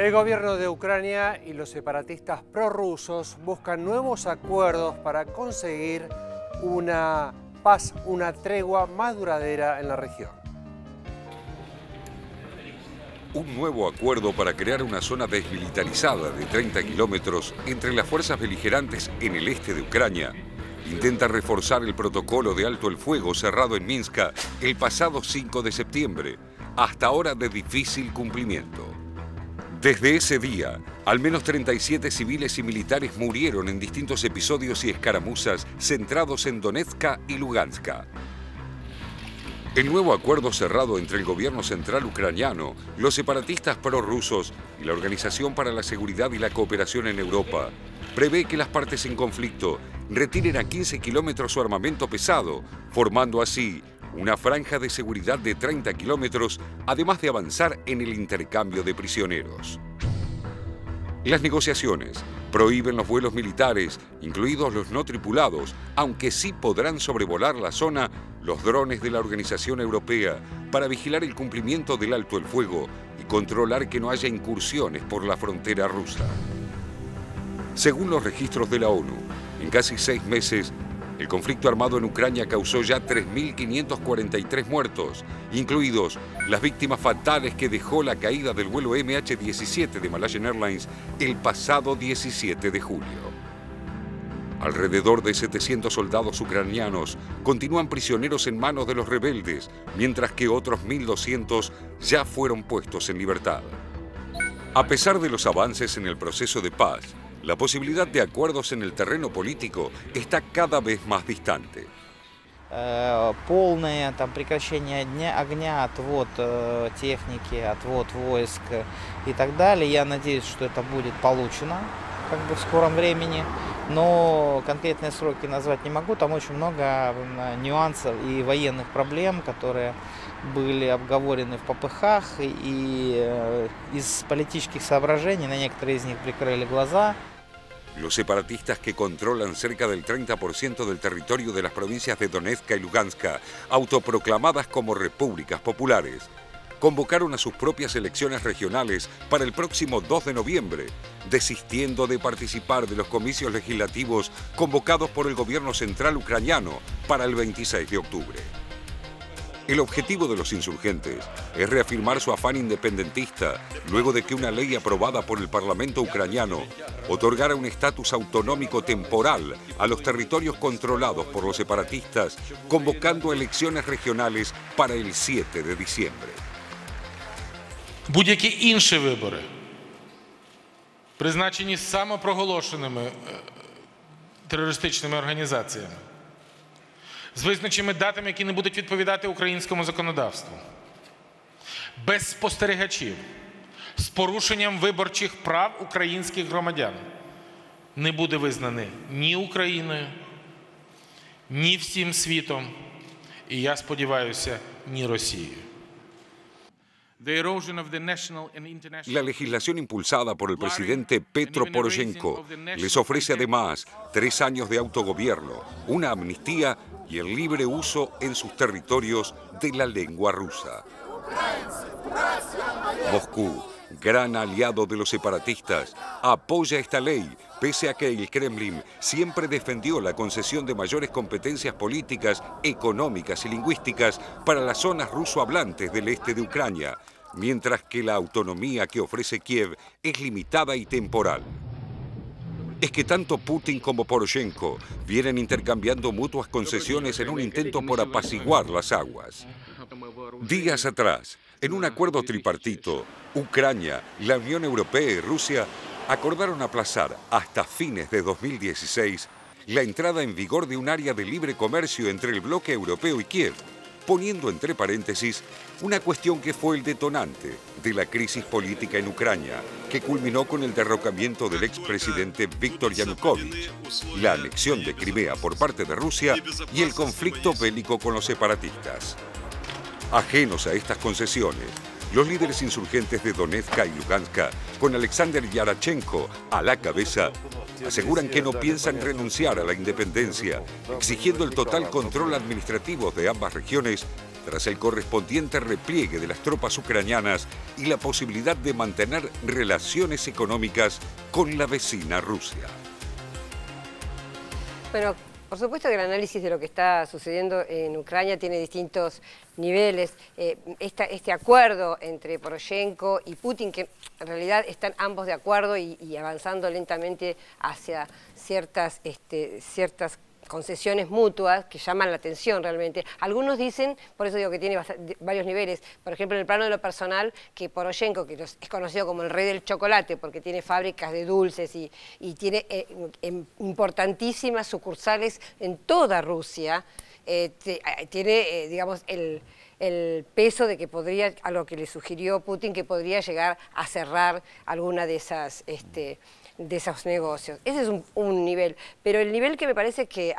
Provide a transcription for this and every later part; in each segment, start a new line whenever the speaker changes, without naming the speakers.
El gobierno de Ucrania y los separatistas prorrusos buscan nuevos acuerdos para conseguir una paz, una tregua más duradera en la región.
Un nuevo acuerdo para crear una zona desmilitarizada de 30 kilómetros entre las fuerzas beligerantes en el este de Ucrania intenta reforzar el protocolo de alto el fuego cerrado en Minsk el pasado 5 de septiembre, hasta ahora de difícil cumplimiento. Desde ese día, al menos 37 civiles y militares murieron en distintos episodios y escaramuzas centrados en Donetsk y Lugansk. El nuevo acuerdo cerrado entre el gobierno central ucraniano, los separatistas prorrusos y la Organización para la Seguridad y la Cooperación en Europa prevé que las partes en conflicto retiren a 15 kilómetros su armamento pesado, formando así una franja de seguridad de 30 kilómetros, además de avanzar en el intercambio de prisioneros. Las negociaciones prohíben los vuelos militares, incluidos los no tripulados, aunque sí podrán sobrevolar la zona los drones de la Organización Europea para vigilar el cumplimiento del alto el fuego y controlar que no haya incursiones por la frontera rusa. Según los registros de la ONU, en casi 6 meses, el conflicto armado en Ucrania causó ya 3.543 muertos, incluidos las víctimas fatales que dejó la caída del vuelo MH17 de Malaysia Airlines el pasado 17 de julio. Alrededor de 700 soldados ucranianos continúan prisioneros en manos de los rebeldes, mientras que otros 1.200 ya fueron puestos en libertad. A pesar de los avances en el proceso de paz, la posibilidad de acuerdos en el terreno político está cada vez más distante.
Полное прекращение огня, отвод техники, отвод войск и так далее. Я надеюсь, что это будет получено в скором времени, но конкретные сроки назвать не могу. Там очень много нюансов и военных проблем, которые были обговорены в ППХ, и из политических соображений на некоторые из них прикрыли глаза.
Los separatistas que controlan cerca del 30% del territorio de las provincias de Donetsk y Lugansk, autoproclamadas como repúblicas populares, convocaron a sus propias elecciones regionales para el próximo 2 de noviembre, desistiendo de participar de los comicios legislativos convocados por el gobierno central ucraniano para el 26 de octubre. El objetivo de los insurgentes es reafirmar su afán independentista luego de que una ley aprobada por el Parlamento ucraniano otorgara un estatus autonómico temporal a los territorios controlados por los separatistas, convocando elecciones regionales para el 7 de diciembre.
Будь-які інші вибори, призначені самопроголошеними терористичними організаціями, з визначеними датами, які не будуть відповідати українському законодавству, без спостерігачів, з порушенням виборчих прав українських громадян, не буде визнаний ні Україною, ні всім світом, і, я сподіваюся, ні Росією.
La legislación impulsada por el presidente Petro Poroshenko les ofrece además 3 años de autogobierno, una amnistía y el libre uso en sus territorios de la lengua rusa. Moscú, gran aliado de los separatistas, apoya esta ley, pese a que el Kremlin siempre defendió la concesión de mayores competencias políticas, económicas y lingüísticas para las zonas ruso-hablantes del este de Ucrania, mientras que la autonomía que ofrece Kiev es limitada y temporal. Es que tanto Putin como Poroshenko vienen intercambiando mutuas concesiones en un intento por apaciguar las aguas. Días atrás, en un acuerdo tripartito, Ucrania, la Unión Europea y Rusia acordaron aplazar hasta fines de 2016 la entrada en vigor de un área de libre comercio entre el bloque europeo y Kiev, poniendo entre paréntesis una cuestión que fue el detonante de la crisis política en Ucrania, que culminó con el derrocamiento del expresidente Viktor Yanukovych, la anexión de Crimea por parte de Rusia y el conflicto bélico con los separatistas. Ajenos a estas concesiones, los líderes insurgentes de Donetsk y Lugansk, con Alexander Yarachenko a la cabeza, aseguran que no piensan renunciar a la independencia, exigiendo el total control administrativo de ambas regiones tras el correspondiente repliegue de las tropas ucranianas y la posibilidad de mantener relaciones económicas con la vecina Rusia.
Bueno, por supuesto que el análisis de lo que está sucediendo en Ucrania tiene distintos niveles. Este acuerdo entre Poroshenko y Putin, que en realidad están ambos de acuerdo y avanzando lentamente hacia ciertas concesiones mutuas que llaman la atención realmente. Algunos dicen, por eso digo que tiene varios niveles, por ejemplo en el plano de lo personal, que Poroshenko, que es conocido como el rey del chocolate porque tiene fábricas de dulces y tiene importantísimas sucursales en toda Rusia, tiene, digamos, el peso de que podría, a lo que le sugirió Putin, que podría llegar a cerrar alguna de esas de esos negocios. Ese es un nivel, pero el nivel que me parece que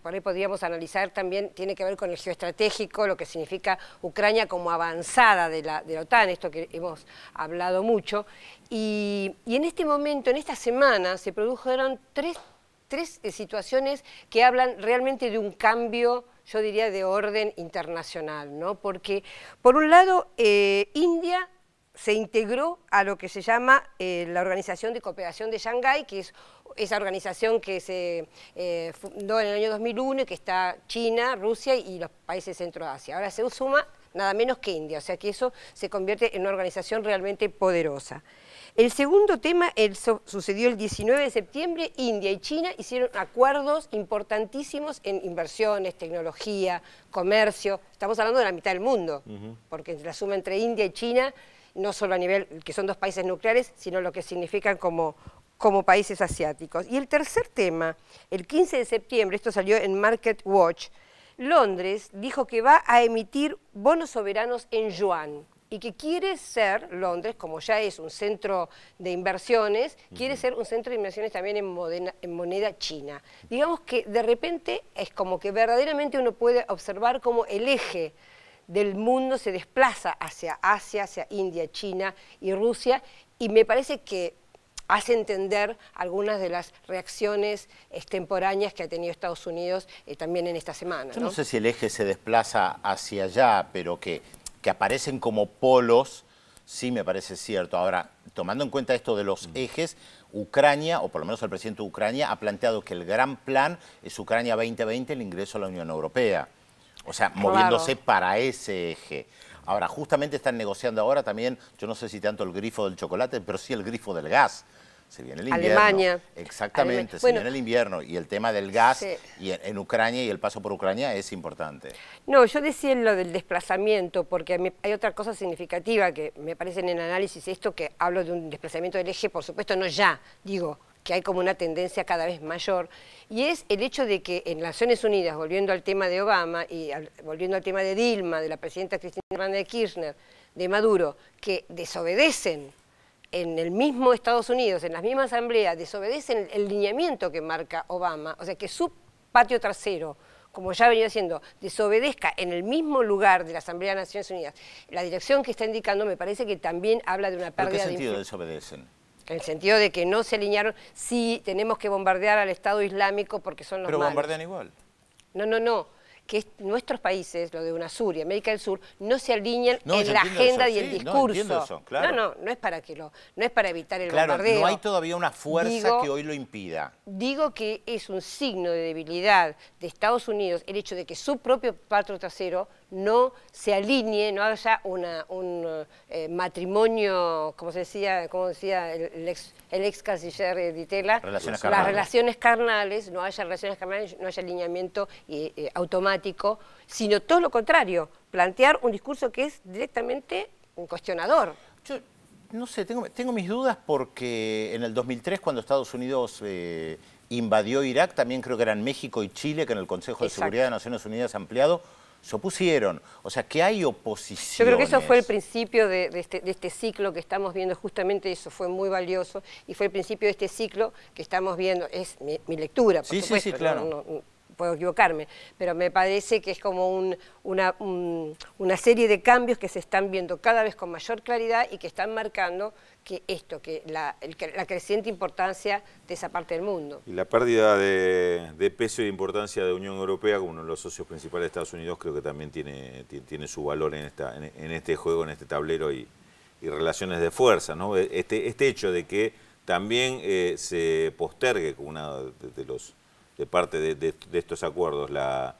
por ahí podríamos analizar también tiene que ver con el geoestratégico, lo que significa Ucrania como avanzada de la OTAN, esto que hemos hablado mucho, y en este momento, en esta semana, se produjeron tres situaciones que hablan realmente de un cambio, yo diría, de orden internacional, ¿no? Porque, por un lado, India se integró a lo que se llama la Organización de Cooperación de Shanghái, que es esa organización que se fundó en el año 2001 y que está China, Rusia y los países de Centro Asia. Ahora se suma nada menos que India, o sea que eso se convierte en una organización realmente poderosa. El segundo tema sucedió el 19 de septiembre, India y China hicieron acuerdos importantísimos en inversiones, tecnología, comercio, estamos hablando de la mitad del mundo, porque la suma entre India y China, no solo a nivel que son dos países nucleares, sino lo que significan como países asiáticos. Y el tercer tema, el 15 de septiembre, esto salió en Market Watch, Londres dijo que va a emitir bonos soberanos en yuan y que quiere ser, Londres, como ya es un centro de inversiones, quiere ser un centro de inversiones también en moneda china. Digamos que de repente es como que verdaderamente uno puede observar cómo el eje del mundo se desplaza hacia Asia, hacia India, China y Rusia, y me parece que hace entender algunas de las reacciones extemporáneas que ha tenido Estados Unidos también en esta semana.
Yo no sé si el eje se desplaza hacia allá, pero que aparecen como polos, sí me parece cierto. Ahora, tomando en cuenta esto de los ejes, Ucrania, o por lo menos el presidente de Ucrania, ha planteado que el gran plan es Ucrania 2020, el ingreso a la Unión Europea. O sea, moviéndose para ese eje. Ahora, justamente están negociando ahora también, yo no sé si tanto el grifo del chocolate, pero sí el grifo del gas. Se viene el invierno.
Alemania.
Exactamente, se viene el invierno y el tema del gas y en Ucrania y el paso por Ucrania es importante.
No, yo decía lo del desplazamiento, porque hay otra cosa significativa que me parece en el análisis, esto que hablo de un desplazamiento del eje, por supuesto no ya, digo, que hay como una tendencia cada vez mayor, y es el hecho de que en Naciones Unidas, volviendo al tema de Obama y volviendo al tema de Dilma, de la presidenta Cristina Fernández de Kirchner, de Maduro, que desobedecen en el mismo Estados Unidos, en la misma asamblea, desobedecen el lineamiento que marca Obama, o sea que su patio trasero, como ya venía diciendo, desobedezca en el mismo lugar de la Asamblea de Naciones Unidas, la dirección que está indicando me parece que también habla de una pérdida de...
¿En qué sentido desobedecen?
En el sentido de que no se alinearon, sí, tenemos que bombardear al Estado Islámico porque son los malos.
Pero bombardean igual.
No, que nuestros países, lo de UNASUR y América del Sur, no se alinean en la agenda y el discurso.
No, eso, claro.
No es para no es para evitar el
bombardeo.
Claro,
no hay todavía una fuerza que hoy lo impida.
Digo que es un signo de debilidad de Estados Unidos el hecho de que su propio patio trasero no se alinee, no haya un matrimonio, como decía el ex canciller Di Tella, las relaciones carnales, no haya relaciones carnales, no haya alineamiento automático, sino todo lo contrario, plantear un discurso que es directamente un cuestionador.
Yo no sé, tengo mis dudas porque en el 2003 cuando Estados Unidos invadió Irak, también creo que eran México y Chile, que en el Consejo de Seguridad de Naciones Unidas ampliado, se opusieron. O sea, que hay oposición.
Yo creo que eso fue el principio de este ciclo que estamos viendo, justamente eso fue muy valioso, y fue el principio de este ciclo que estamos viendo, es mi lectura, por supuesto.
Sí, claro.
puedo equivocarme, pero me parece que es como una serie de cambios que se están viendo cada vez con mayor claridad y que están marcando que la creciente importancia de esa parte del mundo.
Y la pérdida de peso y de importancia de Unión Europea como uno de los socios principales de Estados Unidos creo que también tiene su valor en este juego, en este tablero y relaciones de fuerza, ¿no? Este hecho de que también se postergue con de parte de estos acuerdos la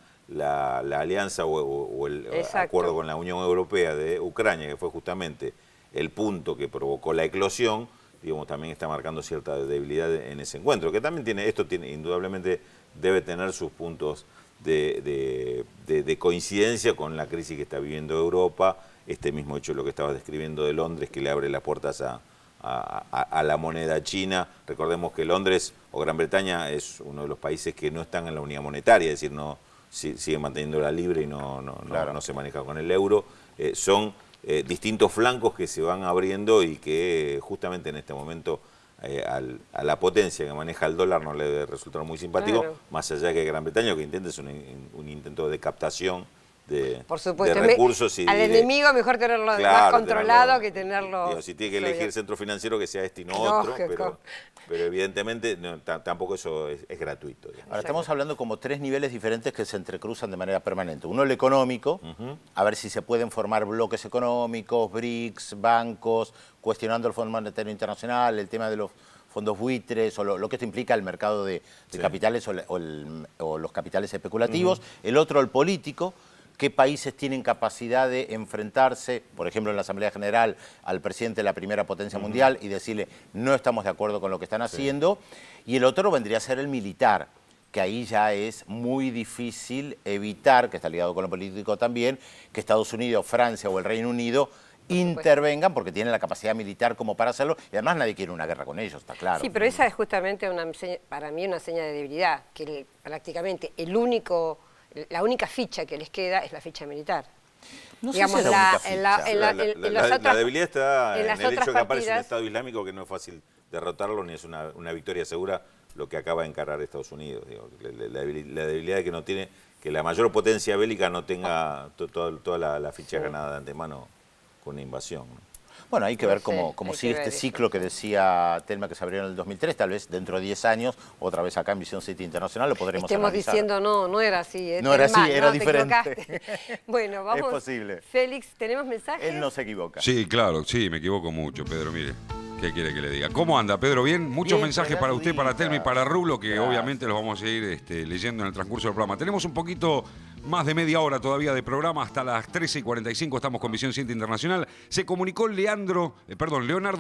alianza o el acuerdo con la Unión Europea de Ucrania, que fue justamente el punto que provocó la eclosión, digamos, también está marcando cierta debilidad en ese encuentro, que también indudablemente debe tener sus puntos de coincidencia con la crisis que está viviendo Europa, este mismo hecho, lo que estabas describiendo de Londres, que le abre las puertas a la moneda china. Recordemos que Londres o Gran Bretaña es uno de los países que no están en la unidad monetaria, es decir, sigue manteniéndola libre y no se maneja con el euro. Son distintos flancos que se van abriendo y que justamente en este momento a la potencia que maneja el dólar no le debe resultar muy simpático, más allá de que Gran Bretaña lo que intenta es un intento de captación
por supuesto,
de recursos.
Al enemigo mejor tenerlo más controlado que tenerlo...
Digo, si tiene que elegir centro financiero, que sea este y no otro, pero evidentemente tampoco eso es gratuito. Digamos.
Ahora estamos hablando como tres niveles diferentes que se entrecruzan de manera permanente. Uno, el económico, a ver si se pueden formar bloques económicos, BRICS, bancos, cuestionando el Fondo Monetario Internacional, el tema de los fondos buitres, o lo que esto implica el mercado de capitales o los capitales especulativos. El otro, el político. ¿Qué países tienen capacidad de enfrentarse, por ejemplo, en la Asamblea General, al presidente de la primera potencia mundial y decirle no estamos de acuerdo con lo que están haciendo? Y el otro vendría a ser el militar, que ahí ya es muy difícil evitar, que está ligado con lo político también, que Estados Unidos, Francia o el Reino Unido intervengan porque tienen la capacidad militar como para hacerlo y además nadie quiere una guerra con ellos, está claro.
Sí, pero esa es justamente para mí una seña de debilidad, que prácticamente la única ficha que les queda es la ficha militar.
No sé si es la única ficha.
La debilidad está en el hecho de que aparece un Estado Islámico que no es fácil derrotarlo ni es una victoria segura lo que acaba de encarar Estados Unidos. Digo, la debilidad de que no tiene, que la mayor potencia bélica no tenga toda la ficha ganada de antemano con una invasión, ¿no?
Bueno, hay que ver cómo sigue este ciclo que decía Telma que se abrió en el 2003, tal vez dentro de 10 años, otra vez acá en Visión City Internacional lo podremos analizar.
Diciendo no era así.
No era así, era diferente.
Bueno, vamos.
Es posible.
Félix, ¿tenemos mensajes?
Él no se equivoca.
Sí, claro, sí, me equivoco mucho, Pedro, mire. ¿Qué quiere que le diga? ¿Cómo anda, Pedro? ¿Bien? Muchos mensajes para usted, para Telma y para Rulo, que obviamente los vamos a ir leyendo en el transcurso del programa. Tenemos un poquito más de media hora todavía de programa, hasta las 13:45 estamos con Visión City Internacional. Se comunicó Leonardo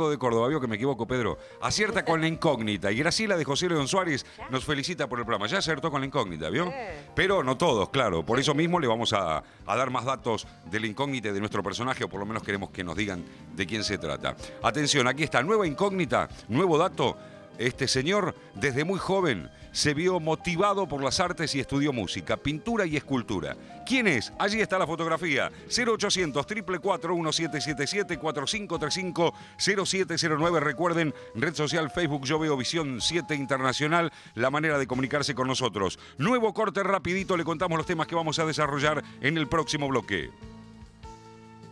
de Córdoba, vio que me equivoco, Pedro. Acierta con la incógnita. Y Graciela de José León Suárez nos felicita por el programa. Ya acertó con la incógnita, ¿vio? Pero no todos, claro. Por eso mismo le vamos a dar más datos de la incógnita y de nuestro personaje, o por lo menos queremos que nos digan de quién se trata. Atención, aquí está, nueva incógnita, nuevo dato. Este señor, desde muy joven, se vio motivado por las artes y estudió música, pintura y escultura. ¿Quién es? Allí está la fotografía. 0800 444 1777 4535 0709. Recuerden, red social Facebook Yo Veo Visión 7 Internacional, la manera de comunicarse con nosotros. Nuevo corte rapidito, le contamos los temas que vamos a desarrollar en el próximo bloque.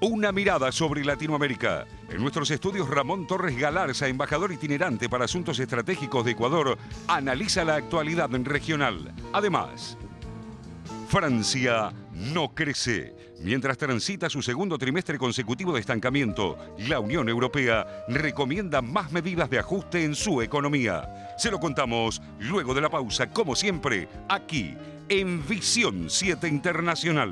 Una mirada sobre Latinoamérica. En nuestros estudios, Ramón Torres Galarza, embajador itinerante para asuntos estratégicos de Ecuador, analiza la actualidad regional. Además, Francia no crece. Mientras transita su segundo trimestre consecutivo de estancamiento, la Unión Europea recomienda más medidas de ajuste en su economía. Se lo contamos luego de la pausa, como siempre, aquí en Visión 7 Internacional.